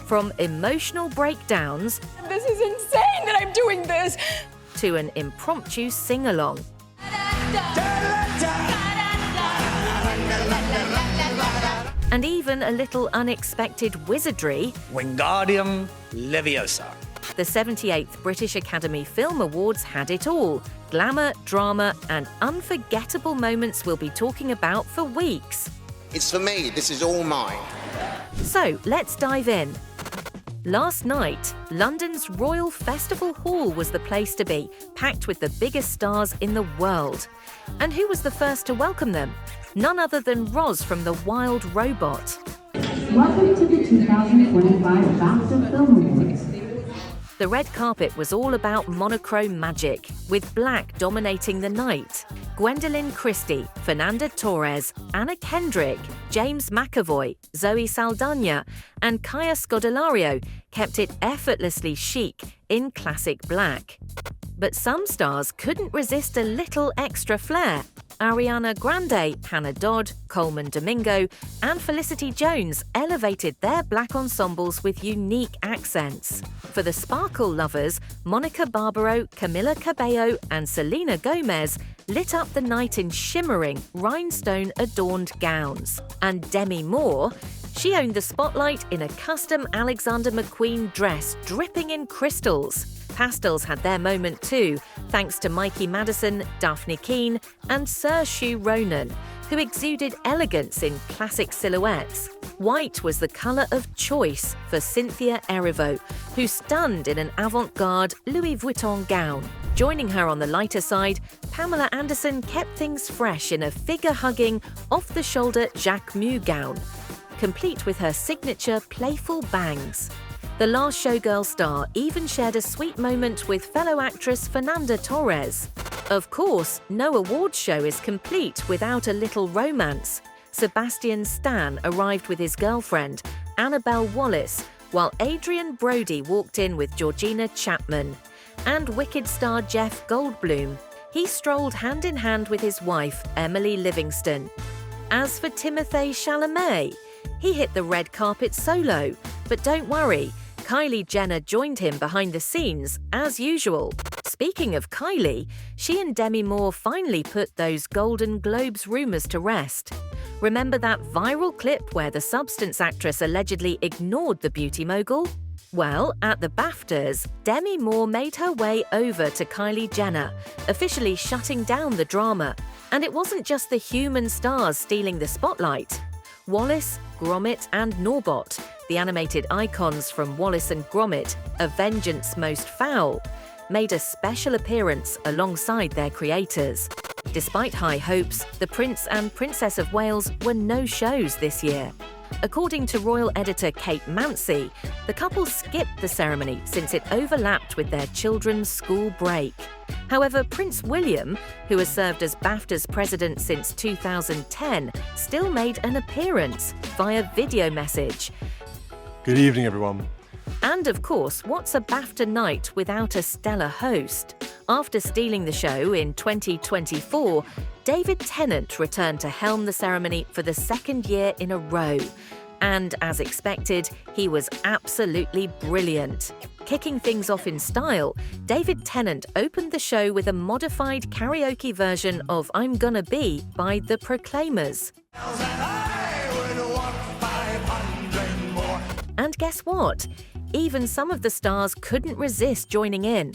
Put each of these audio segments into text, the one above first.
From emotional breakdowns This is insane that I'm doing this! to an impromptu sing-along. And even a little unexpected wizardry. Wingardium Leviosa. The 78th British Academy Film Awards had it all. Glamour, drama, and unforgettable moments we'll be talking about for weeks. It's for me, this is all mine. So let's dive in. Last night, London's Royal Festival Hall was the place to be, packed with the biggest stars in the world. And who was the first to welcome them? None other than Roz from The Wild Robot. Welcome to the 2025 BAFTA Film Awards. The red carpet was all about monochrome magic, with black dominating the night. Gwendolyn Christie, Fernanda Torres, Anna Kendrick, James McAvoy, Zoe Saldana, and Kaya Scodelario kept it effortlessly chic in classic black. But some stars couldn't resist a little extra flair. Ariana Grande, Hannah Dodd, Coleman Domingo, and Felicity Jones elevated their black ensembles with unique accents. For the sparkle lovers, Monica Barbaro, Camila Cabello, and Selena Gomez lit up the night in shimmering, rhinestone-adorned gowns. And Demi Moore, she owned the spotlight in a custom Alexander McQueen dress dripping in crystals. Pastels had their moment too, thanks to Mikey Madison, Daphne Keane, and Saoirse Ronan, who exuded elegance in classic silhouettes. White was the colour of choice for Cynthia Erivo, who stunned in an avant-garde Louis Vuitton gown. Joining her on the lighter side, Pamela Anderson kept things fresh in a figure-hugging, off-the-shoulder Jacquemus gown, complete with her signature playful bangs. The Last Showgirl star even shared a sweet moment with fellow actress Fernanda Torres. Of course, no awards show is complete without a little romance. Sebastian Stan arrived with his girlfriend, Annabelle Wallis, while Adrian Brody walked in with Georgina Chapman. And Wicked star Jeff Goldblum, he strolled hand in hand with his wife, Emily Livingston. As for Timothée Chalamet, he hit the red carpet solo, but don't worry, Kylie Jenner joined him behind the scenes, as usual. Speaking of Kylie, she and Demi Moore finally put those Golden Globes rumours to rest. Remember that viral clip where the Substance actress allegedly ignored the beauty mogul? Well, at the BAFTAs, Demi Moore made her way over to Kylie Jenner, officially shutting down the drama. And it wasn't just the human stars stealing the spotlight. Wallace, Gromit, and Norbot, the animated icons from Wallace and Gromit, A Vengeance Most Foul, made a special appearance alongside their creators. Despite high hopes, the Prince and Princess of Wales were no-shows this year. According to royal editor Kate Mansi, the couple skipped the ceremony since it overlapped with their children's school break. However, Prince William, who has served as BAFTA's president since 2010, still made an appearance via video message. Good evening, everyone. And of course, what's a BAFTA night without a stellar host? After stealing the show in 2024, David Tennant returned to helm the ceremony for the second year in a row. And as expected, he was absolutely brilliant. Kicking things off in style, David Tennant opened the show with a modified karaoke version of I'm Gonna Be by The Proclaimers. And guess what? Even some of the stars couldn't resist joining in.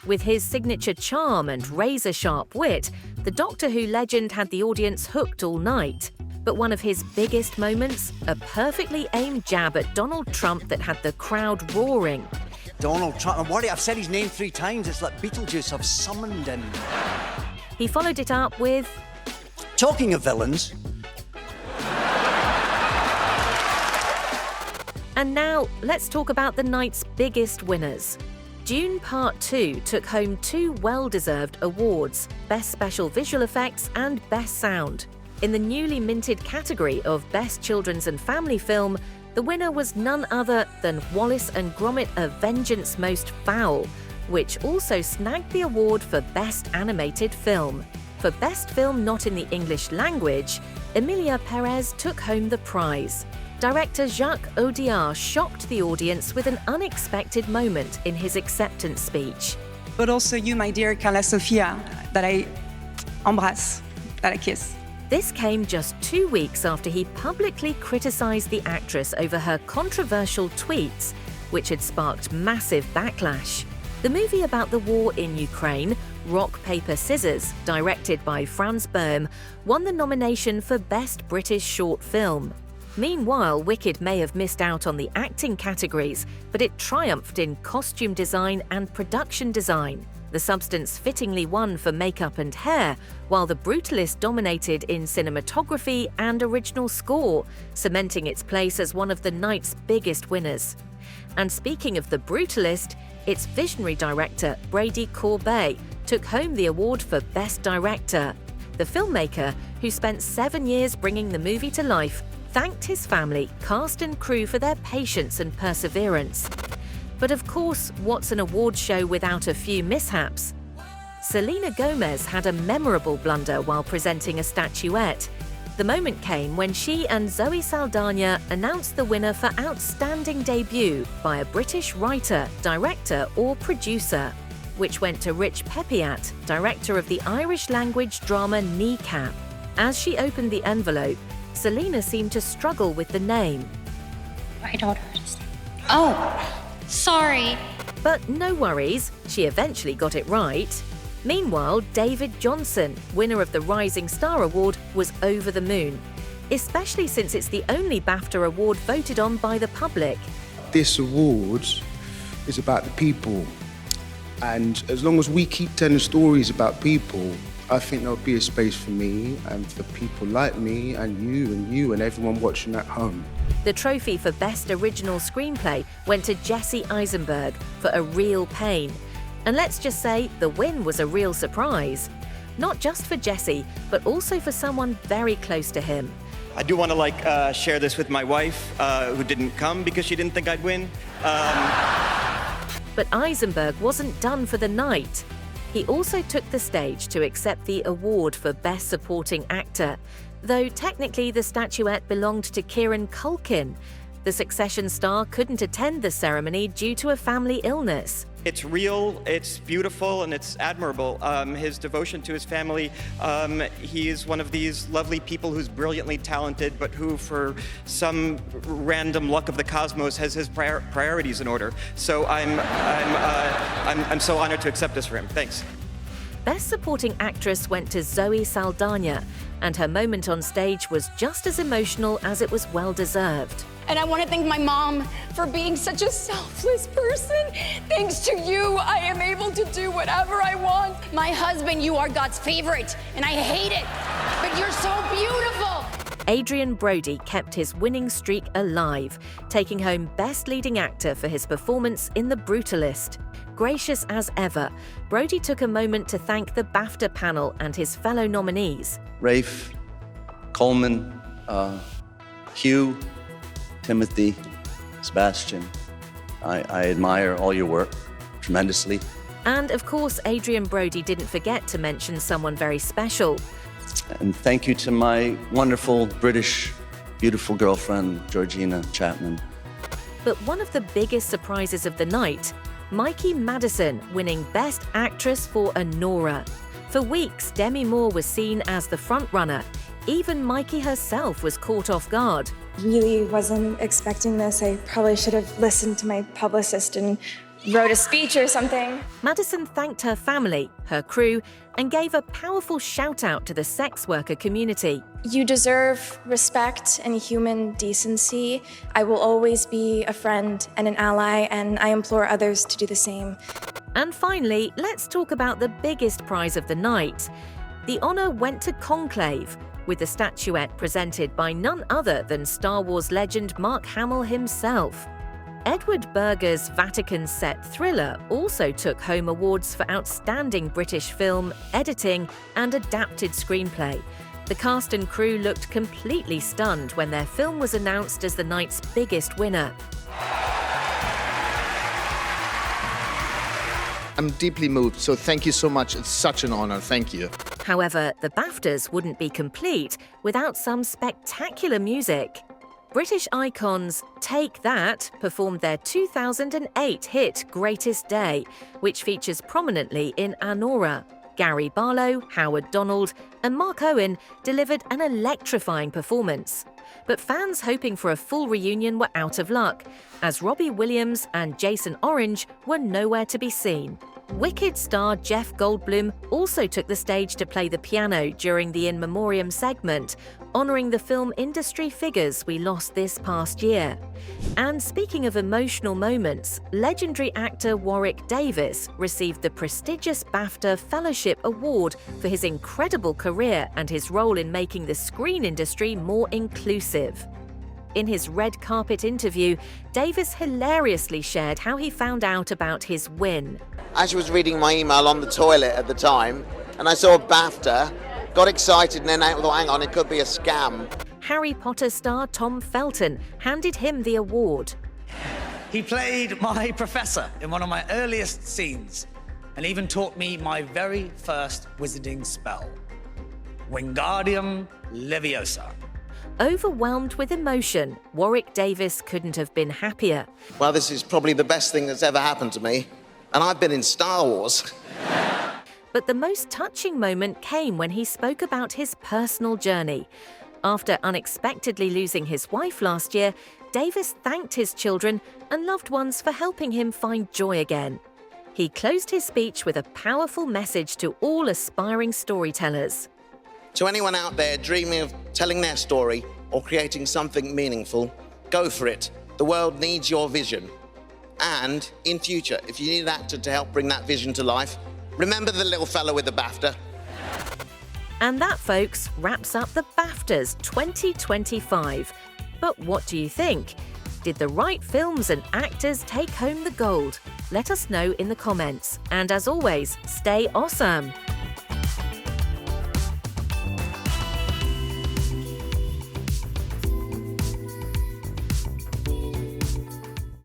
With his signature charm and razor-sharp wit, the Doctor Who legend had the audience hooked all night. But one of his biggest moments, a perfectly aimed jab at Donald Trump that had the crowd roaring. Donald Trump, I'm worried, I've said his name 3 times, it's like Beetlejuice, I've summoned him. He followed it up with... Talking of villains. And now, let's talk about the night's biggest winners. Dune Part 2 took home 2 well-deserved awards, Best Special Visual Effects and Best Sound. In the newly minted category of Best Children's and Family Film, the winner was none other than Wallace and Gromit: A Vengeance Most Foul, which also snagged the award for Best Animated Film. For Best Film Not in the English Language, Emilia Perez took home the prize. Director Jacques Audiard shocked the audience with an unexpected moment in his acceptance speech. But also you, my dear Carla Sofia, that I embrasse, that I kiss. This came just 2 weeks after he publicly criticized the actress over her controversial tweets, which had sparked massive backlash. The movie about the war in Ukraine, Rock, Paper, Scissors, directed by Franz Boehm, won the nomination for Best British Short Film. Meanwhile, Wicked may have missed out on the acting categories, but it triumphed in costume design and production design. The Substance fittingly won for makeup and hair, while The Brutalist dominated in cinematography and original score, cementing its place as one of the night's biggest winners. And speaking of The Brutalist, its visionary director, Brady Corbet, took home the award for Best Director. The filmmaker, who spent 7 years bringing the movie to life, thanked his family, cast and crew for their patience and perseverance. But of course, what's an award show without a few mishaps? Selena Gomez had a memorable blunder while presenting a statuette. The moment came when she and Zoe Saldana announced the winner for Outstanding Debut by a British writer, director or producer, which went to Rich Pepiat, director of the Irish language drama Kneecap. As she opened the envelope, Selena seemed to struggle with the name. I don't understand. Oh, sorry. But no worries, she eventually got it right. Meanwhile, David Johnson, winner of the Rising Star Award, was over the moon, especially since it's the only BAFTA award voted on by the public. This award is about the people, and as long as we keep telling stories about people, I think there'll be a space for me and for people like me and you and everyone watching at home. The trophy for Best Original Screenplay went to Jesse Eisenberg for A Real Pain. And let's just say the win was a real surprise. Not just for Jesse, but also for someone very close to him. I do want to share this with my wife, who didn't come because she didn't think I'd win. But Eisenberg wasn't done for the night. He also took the stage to accept the award for Best Supporting Actor, though technically the statuette belonged to Kieran Culkin. The Succession star couldn't attend the ceremony due to a family illness. It's real, it's beautiful, and it's admirable. His devotion to his family, he is one of these lovely people who's brilliantly talented, but who, for some random luck of the cosmos, has his priorities in order. So I'm so honored to accept this for him. Thanks. Best Supporting Actress went to Zoe Saldana, and her moment on stage was just as emotional as it was well-deserved. And I want to thank my mom for being such a selfless person. Thanks to you, I am able to do whatever I want. My husband, you are God's favorite, and I hate it, but you're so beautiful. Adrien Brody kept his winning streak alive, taking home Best Leading Actor for his performance in The Brutalist. Gracious as ever, Brody took a moment to thank the BAFTA panel and his fellow nominees. Rafe, Coleman, Hugh, Timothy, Sebastian, I admire all your work tremendously. And of course, Adrien Brody didn't forget to mention someone very special. And thank you to my wonderful British, beautiful girlfriend, Georgina Chapman. But one of the biggest surprises of the night, Mikey Madison winning Best Actress for Anora. For weeks, Demi Moore was seen as the frontrunner. Even Mikey herself was caught off guard. Really wasn't expecting this. I probably should have listened to my publicist and wrote a speech or something. Madison thanked her family, her crew, and gave a powerful shout-out to the sex worker community. You deserve respect and human decency. I will always be a friend and an ally, and I implore others to do the same. And finally, let's talk about the biggest prize of the night. The honor went to Conclave, with the statuette presented by none other than Star Wars legend Mark Hamill himself. Edward Berger's Vatican set thriller also took home awards for Outstanding British Film, Editing, and Adapted Screenplay. The cast and crew looked completely stunned when their film was announced as the night's biggest winner. I'm deeply moved, so thank you so much. It's such an honor. Thank you. However, the BAFTAs wouldn't be complete without some spectacular music. British icons Take That performed their 2008 hit Greatest Day, which features prominently in Anora. Gary Barlow, Howard Donald, and Mark Owen delivered an electrifying performance. But fans hoping for a full reunion were out of luck, as Robbie Williams and Jason Orange were nowhere to be seen. Wicked star Jeff Goldblum also took the stage to play the piano during the In Memoriam segment, honouring the film industry figures we lost this past year. And speaking of emotional moments, legendary actor Warwick Davis received the prestigious BAFTA Fellowship Award for his incredible career and his role in making the screen industry more inclusive. In his red carpet interview, Davis hilariously shared how he found out about his win. I was reading my email on the toilet at the time, and I saw a BAFTA, got excited, and then I thought, hang on, it could be a scam. Harry Potter star Tom Felton handed him the award. He played my professor in one of my earliest scenes, and even taught me my very first wizarding spell, Wingardium Leviosa. Overwhelmed with emotion, Warwick Davis couldn't have been happier. Well, this is probably the best thing that's ever happened to me, and I've been in Star Wars. But the most touching moment came when he spoke about his personal journey. After unexpectedly losing his wife last year, Davis thanked his children and loved ones for helping him find joy again. He closed his speech with a powerful message to all aspiring storytellers. To anyone out there dreaming of telling their story or creating something meaningful, go for it. The world needs your vision. And in future, if you need an actor to help bring that vision to life, remember the little fella with the BAFTA. And that, folks, wraps up the BAFTAs 2025. But what do you think? Did the right films and actors take home the gold? Let us know in the comments. And as always, stay awesome!